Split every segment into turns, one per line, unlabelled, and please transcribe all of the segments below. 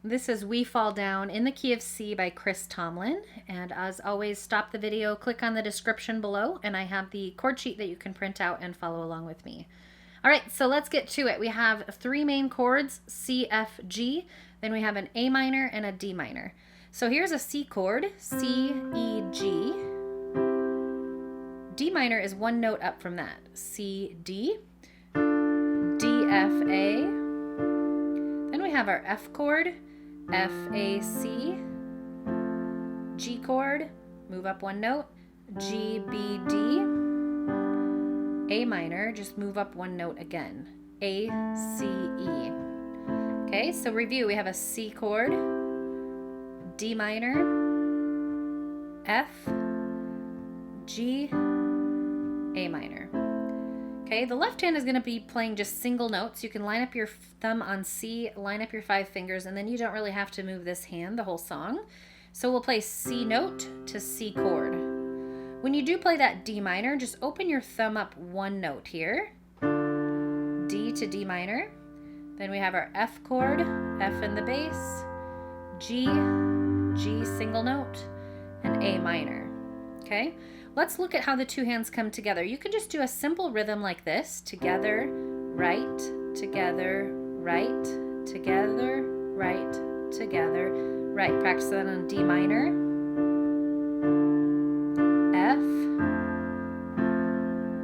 This is We Fall Down in the Key of C by Tomlin. And as always, stop the video, click on the description below, and I have the chord sheet that you can print out and follow along with me. All right, so let's get to it. We have three main chords, C, F, G. Then we have an A minor and a D minor. So here's a C chord, C, E, G. D minor is one note up from that, C, D, D, F, A. Then we have our F chord, F, A, C, G chord, move up one note, G, B, D, A minor, just move up one note again, A, C, E. Okay, so review, we have a C chord, D minor, F, G, A minor. Okay, the left hand is going to be playing just single notes. You can line up your thumb on C, line up your 5 fingers, and then you don't really have to move this hand the whole song. So we'll play C note to C chord. When you do play that D minor, just open your thumb up one note here. D to D minor. Then we have our F chord, F in the bass, G, G single note, and A minor. Okay? Let's look at how the two hands come together. You can just do a simple rhythm like this. Together, right, together, right, together, right, together, right. Practice that on D minor, F,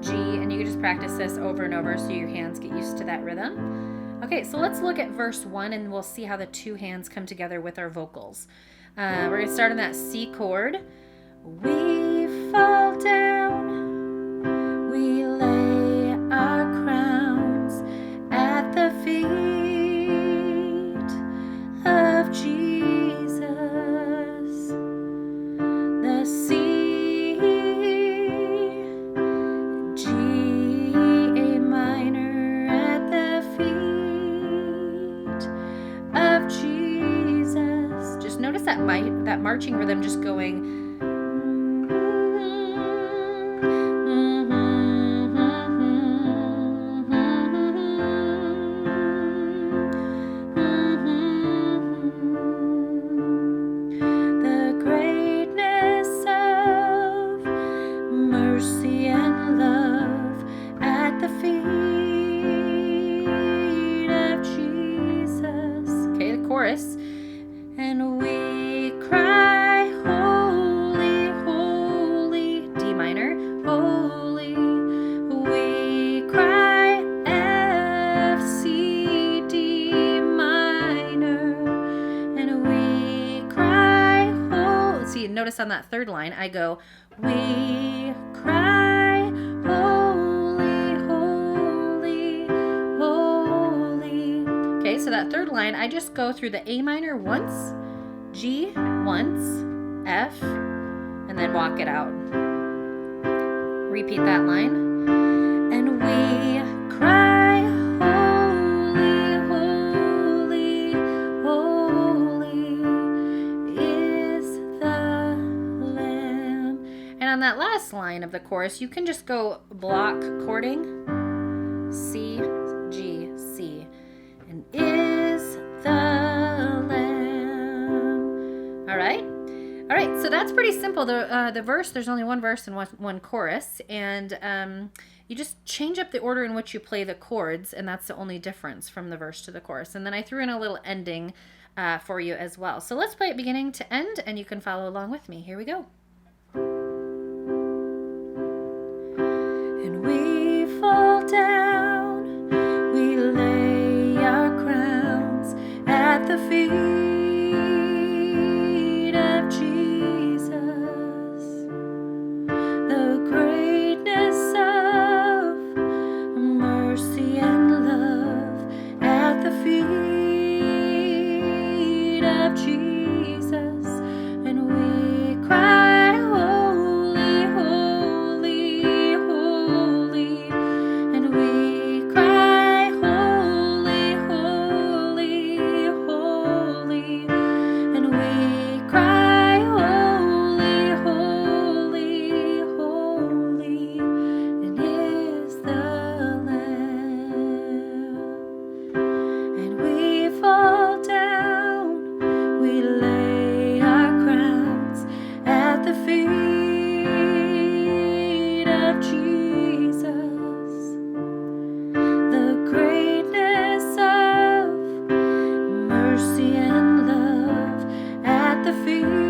G, and you can just practice this over and over so your hands get used to that rhythm. Okay, so let's look at verse 1 and we'll see how the two hands come together with our vocals. We're going to start on that C chord. We fall down, we lay our crowns at the feet of Jesus. The C, G, A minor at the feet of Jesus. Just notice that marching rhythm just going. And we cry, holy, holy, D minor, holy. We cry, F, C, D minor. And we cry, holy. See, notice on that third line, I go, we cry, holy, holy, holy. Okay, so that third line, I just go through the A minor once, G once, F, and then walk it out. Repeat that line. And we cry, holy, holy, holy is the Lamb. And on that last line of the chorus, you can just go block chording, C, G, C. And is the Lamb. All right, so that's pretty simple. The verse, there's only one verse and one chorus, and you just change up the order in which you play the chords, and that's the only difference from the verse to the chorus. And then I threw in a little ending for you as well. So let's play it beginning to end, and you can follow along with me. Here we go. And we fall down, we lay our crowns at the feet of Jesus. The greatness of mercy and love at the feet of Jesus. And we cry, holy, holy, holy. And we cry, holy, holy, holy. And we cry, holy, holy, holy. And is the Lamb. And we fall down, feel